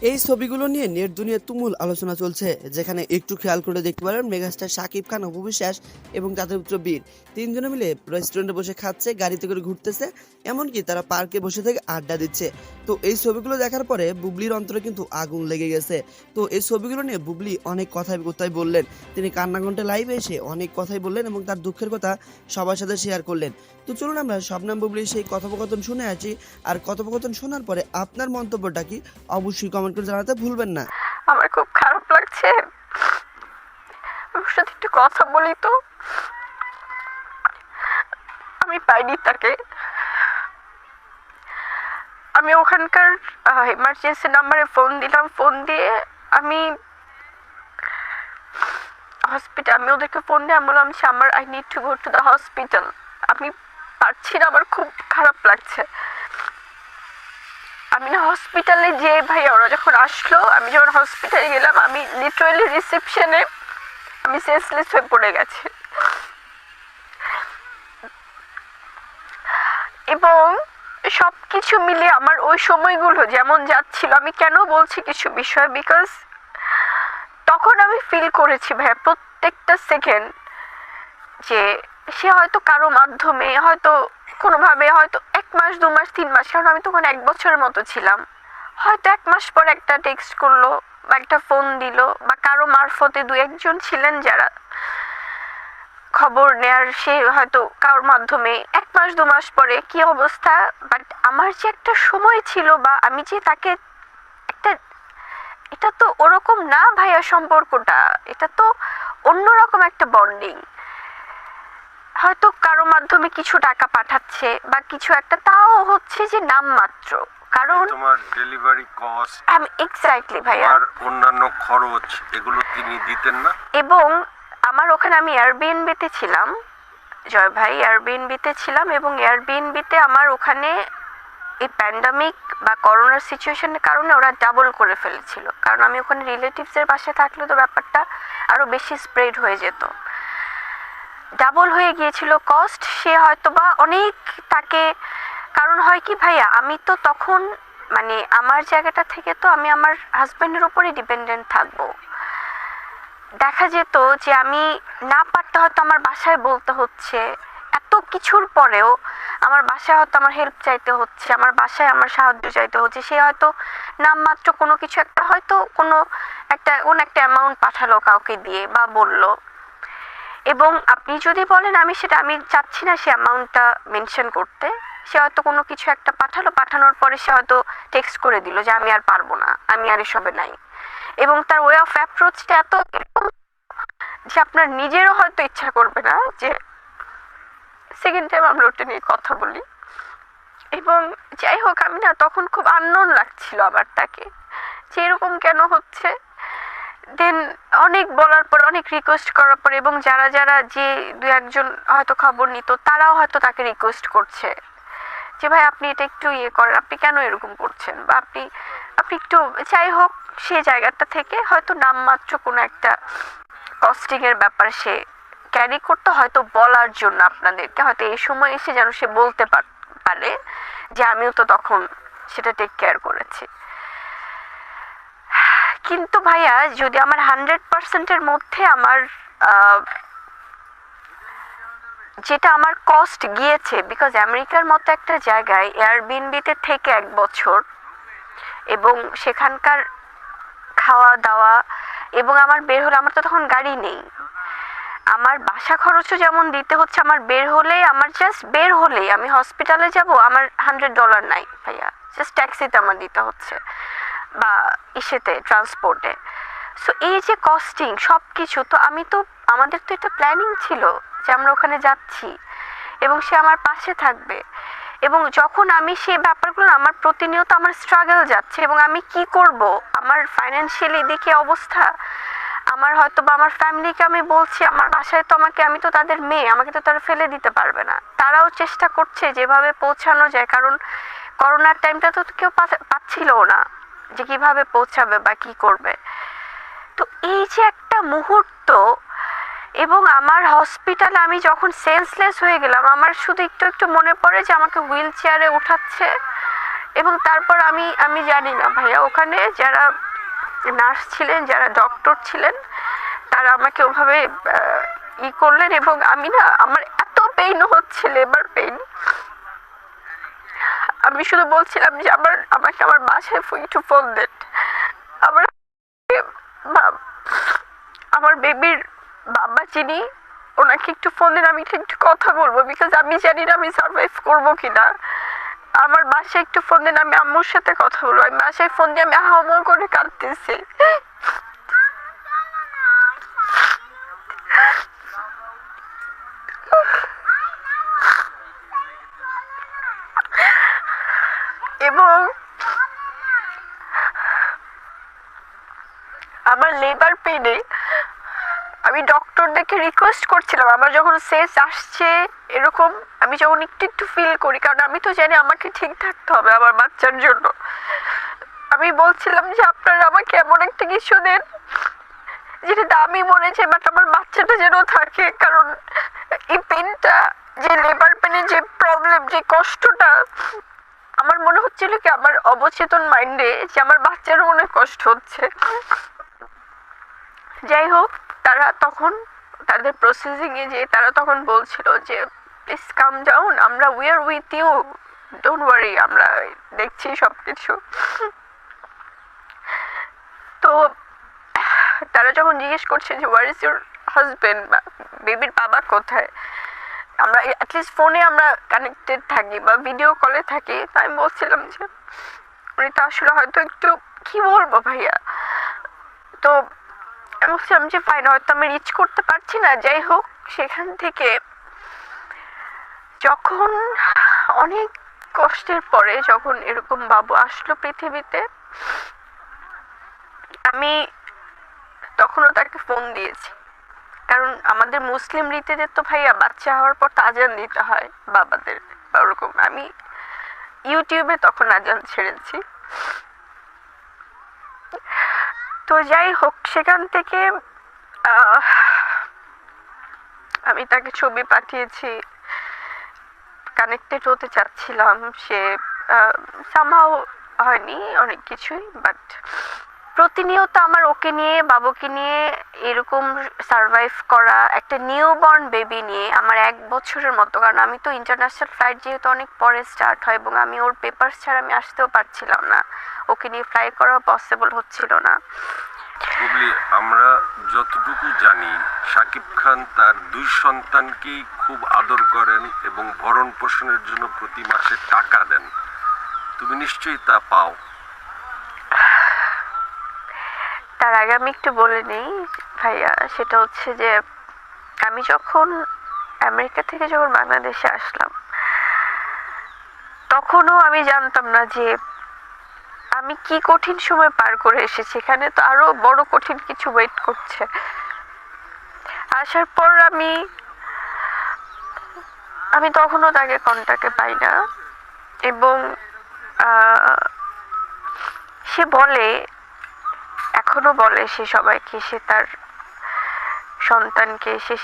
এই ছবিগুলো নিয়ে নেট দুনিয়ায় তুমুল আলোচনা চলছে, যেখানে একটু খেয়াল করে দেখতে পারেন মেগাস্টার শাকিব খান, অপু বিশ্বাস এবং তাদের পুত্র বীর তিনজনে মিলে রেস্টুরেন্টে বসে খাচ্ছে, গাড়িতে করে ঘুরতেছে, এমনকি তারা পার্কে বসে থেকে আড্ডা দিচ্ছে। তো এই ছবিগুলো দেখার পরে বুবলির অন্তরে কিন্তু আগুন লেগে গেছে। তো এই ছবিগুলো নিয়ে বুবলি অনেক কথাই বললেন। তিনি কান্না কণ্ঠে লাইভে এসে অনেক কথাই বললেন এবং তার দুঃখের কথা সবার সাথে শেয়ার করলেন। তো চলুন আমরা শবনম বুবলির সেই কথোপকথন শুনে আসি। আর কথোপকথন শোনার পরে আপনার মন্তব্যটা কি অবশ্যই কমেন্ট করে জানাতে ভুলবেন না। আমার খুব খারাপ লাগছে। ওর সাথে একটু কথা বলি তো। আমি পাইনি তাকে। আমি ওখানকার এমার্জেন্সি নাম্বারে ফোন দিলাম। ফোন দিয়ে আমি ওদেরকে ফোন দিয়ে আমি বললাম আমার I need to go to the hospital. আমি পারছি না, আমার খুব খারাপ লাগছে। আমি না হসপিটালে যে ভাইয়া ওরা যখন আসলো, আমি যখন হসপিটালে গেলাম, আমি লিটারালি রিসেপশনে আমি সেন্সলেস হয়ে পড়ে গেছি। এবং সবকিছু মিলিয়ে আমার ওই সময়গুলো যেমন যাচ্ছিল, আমি কেন বলছি কিছু বিষয়, বিকজ তখন আমি ফিল করেছি ভাইয়া প্রত্যেকটা সেকেন্ড যে সে হয়তো কারো মাধ্যমে, হয়তো কোনোভাবে, হয়তো 1 মাস 2 মাস 3 মাস, কারণ আমি তখন 1 বছরের মতো ছিলাম, হয়তো 1 মাস পর একটা টেক্সট করলো বা একটা ফোন দিল, বা কারো মারফতে 2-1 জন ছিলেন যারা খবর নেয়ার, সে হয়তো কারোর মাধ্যমে 1 মাস 2 মাস পরে কি অবস্থা। বাট আমার যে একটা সময় ছিল, বা আমি যে তাকে একটা, এটা তো ওরকম না ভাইয়া সম্পর্কটা, এটা তো অন্যরকম একটা বন্ডিং। হয়তো কারো মাধ্যমে কিছু টাকা পাঠাচ্ছে বা কিছু একটা, তাও হচ্ছে যে নামমাত্র, কারণ তোমার ডেলিভারি কস্ট, আমি এক্স্যাক্টলি ভাইয়া, আর অন্যান্য খরচ এগুলো তিনি দিতেন না। এবং আমার ওখানে আমি এয়ারবিএনবিতে ছিলাম, জয় ভাই, এয়ারবিএনবিতে ছিলাম, এবং এয়ারবিএনবিতে আমার ওখানে এই প্যান্ডামিক বা করোনার সিচুয়েশনের কারণে ওরা ডাবল করে ফেলেছিল, কারণ আমি ওখানে রিলেটিভসের পাশে থাকলে তো ব্যাপারটা আরও বেশি স্প্রেড হয়ে যেত, ডাবল হয়ে গিয়েছিল কস্ট। সে হয়তো বা অনেক তাকে, কারণ হয় কি ভাইয়া, আমি তো তখন মানে আমার জায়গাটা থেকে তো আমি আমার হাজব্যান্ডের উপরই ডিপেন্ডেন্ট থাকবো। দেখা যেত যে আমি না পারতে হয়তো আমার বাসায় বলতে হচ্ছে, এত কিছুর পরেও আমার বাসায় হয়তো আমার হেল্প চাইতে হচ্ছে, আমার বাসায় আমার সাহায্য চাইতে হচ্ছে। সে হয়তো নামমাত্র কোনো কিছু একটা, হয়তো কোনো একটা অ্যামাউন্ট পাঠালো কাউকে দিয়ে বা বলল, এবং আপনি যদি বলেন, আমি চাচ্ছি না সে অ্যামাউন্টটা মেনশন করতে, সে হয়তো কোনো কিছু একটা পাঠালো, পাঠানোর পরে সে হয়তো টেক্সট করে দিল যে আমি আর পারবো না, আমি আর এসবে নাই। এবং তার ওয়ে অফ অ্যাপ্রোচটা এত যে আপনার নিজেরও হয়তো ইচ্ছা করবে না যে সেকেন্ড টাইম আমরা ওটা নিয়ে কথা বলি। এবং যাই হোক, আমি না তখন খুব আননোন লাগছিল আমার তাকে, যে এরকম কেন হচ্ছে। দেন অনেক বলার পর, অনেক রিকোয়েস্ট করার পর, এবং যারা যারা যে 2-1 জন হয়তো খবর নিত, তারাও হয়তো তাকে রিকোয়েস্ট করছে যে ভাই আপনি এটা একটু করেন, আপনি কেন এরকম করছেন, বা আপনি একটু, যাই হোক, সে জায়গাটা থেকে হয়তো নামমাত্র কোনো একটা কস্টিং এর ব্যাপার সে ক্যারি করতে, হয়তো বলার জন্য আপনাদেরকে, হয়তো এই সময় এসে যেন সে বলতে পারে যে আমিও তো তখন সেটা টেক কেয়ার করেছি। কিন্তু ভাইয়া, যদি আমার 100%-এর মধ্যে আমার যেটা আমার কস্ট গিয়েছে, বিকজ আমেরিকার মতো একটা জায়গায় এয়ারবিএনবিতে থেকে 1 বছর, এবং সেখানকার খাওয়া দাওয়া, এবং আমার বের হলে, আমার তো তখন গাড়ি নেই, আমার বাসা খরচও যেমন দিতে হচ্ছে, আমার জাস্ট বের হলেই আমি হসপিটালে যাব, আমার $100 নাই ভাইয়া, জাস্ট ট্যাক্সিতে আমার দিতে হচ্ছে, বা ইসেতে, ট্রান্সপোর্টে। সো এই যে কস্টিং সব কিছু, তো আমাদের তো এটা প্ল্যানিং ছিল যে আমরা ওখানে যাচ্ছি এবং সে আমার পাশে থাকবে। এবং যখন আমি সেই ব্যাপারগুলো, আমার প্রতিনিয়ত আমার স্ট্রাগল যাচ্ছে, এবং আমি কি করব, আমার ফাইন্যান্সিয়ালি দেখে অবস্থা, আমার হয়তো বা আমার ফ্যামিলিকে আমি বলছি, আমার বাসায় তো আমি তো তাদের মেয়ে, আমাকে তো তারা ফেলে দিতে পারবে না, তারাও চেষ্টা করছে যেভাবে পৌঁছানো যায়, কারণ করোনার টাইমটা তো কেউ পাচ্ছিল না যে কিভাবে পৌঁছাবে বা কি করবে। তো এই যে একটা মুহূর্ত, এবং আমার হসপিটালে আমি যখন সেন্সলেস হয়ে গেলাম, আমার শুধু একটু একটু মনে পড়ে যে আমাকে হুইল চেয়ারে উঠাচ্ছে, এবং তারপর আমি আমি জানি না ভাইয়া, ওখানে যারা নার্স ছিলেন, যারা ডক্টর ছিলেন, তারা আমাকে ওভাবে করলেন, এবং আমি না, আমার এত পেইন হচ্ছে, লেবার পেইন। আমি শুধু বলছিলাম যে আমাকে আমার বাসায় একটু ফোন দেন, আমার আমার বেবির বাবা যিনি, ওনাকে একটু ফোন দেন, আমি একটু কথা বলবো, বিকজ আমি জানি না আমি সার্ভাইভ করবো কিনা। আমার বাসায় একটু ফোন দেন, আমি আম্মুর সাথে কথা বলবো। আমি বাসায় ফোন দিয়ে আমি হাওমাও করে কাঁদতেছি। এবং আমার লেবার পেনে আমি ডক্টরদেরকে রিকোয়েস্ট করছিলাম, আমার যখন সেস আসছে এরকম, আমি যখন একটু একটু ফিল করি, কারণ আমি তো জানি আমাকে ঠিক থাকতে হবে আমার বাচ্চার জন্য, আমি বলছিলাম যে আপনারা আমাকে এমন একটা কিছু দেন যেটা দামি মনে যায়, বাট আমার বাচ্চাটা যেন থাকে। কারণ এই পেনটা, যে লেবার পেনের যে প্রবলেম, যে কষ্টটা, আমার মনে হচ্ছিল কি আমার অবচেতন মাইন্ডে যে আমার বাচ্চারও অনেক কষ্ট হচ্ছে। যাই হোক, তারা তখন তাদের প্রসেসিং এ যে তারা তখন বলছিল যে প্লিজ কাম ডাউন, আমরা we are with you, don't worry, আমরা দেখছি সবকিছু। তো তারা যখন জিজ্ঞেস করছে যে হোয়ার ইজ ইউর হাজবেন্ড, বা বেবির বাবা কোথায়, আমরা অ্যাটলিস্ট ফোনে আমরা কানেক্টেড থাকি বা ভিডিও কলে থাকি, তাই আমি বলছিলাম যে উনি তো আসলে হয়তো একটু, কি বলবো ভাইয়া, তো আমি বলছিলাম যে ফাইন, হয়তো আমি রিচ করতে পারছি না। যাই হোক, সেখান থেকে যখন অনেক কষ্টের পরে যখন এরকম বাবু আসলো পৃথিবীতে, আমি তখনও তাকে ফোন দিয়েছি, কারণ আমাদের মুসলিম রীতিতে তো ভাইয়া বাচ্চা হওয়ার পর আজান দিতে হয় বাবাদের বা ওরকম। আমি ইউটিউবে তখন আজান ছেড়েছি। তো যাই হোক, সেখান থেকে আমি তাকে ছবি পাঠিয়েছি, কানেক্টেড হতে চাচ্ছিলাম, সে সামহাও হয়নি অনেক কিছুই, বাট প্রতিনিয়ত আমার ওকে নিয়ে, বাবুকে নিয়ে এরকম সারভাইভ করা, একটা নিউ বর্ন বেবি নিয়ে আমার 1 বছরের মতো, কারণ আমি তো ইন্টারন্যাশনাল ফ্লাইট যেহেতু অনেক পরে স্টার্ট হয়, এবং আমি ওর পেপারস ছাড়া আমি আসতেও পারছিলাম না, ওকে নিয়ে ফ্লাই করা পসিবল হচ্ছিল না। বুবলি, আমরা যতটুকু জানি শাকিব খান তার 2 সন্তানকেই খুব আদর করেন এবং ভরণ পোষণের জন্য প্রতি মাসে টাকা দেন, তুমি নিশ্চয়ই তা পাও। তার আগে আমি একটু বলে নেই ভাইয়া, সেটা হচ্ছে যে আমি যখন আমেরিকা থেকে যখন বাংলাদেশে আসলাম, তখনও আমি জানতাম না যে আমি কি কঠিন সময় পার করে এসেছি, এখানে তো আরো বড় কঠিন কিছু ওয়েট করছে। আসার পর আমি তখনও তাকে কন্টাক্টে পাই না, এবং সে বলে, এখনো বলে সে সবাইকে, সে তার সন্তানকে সে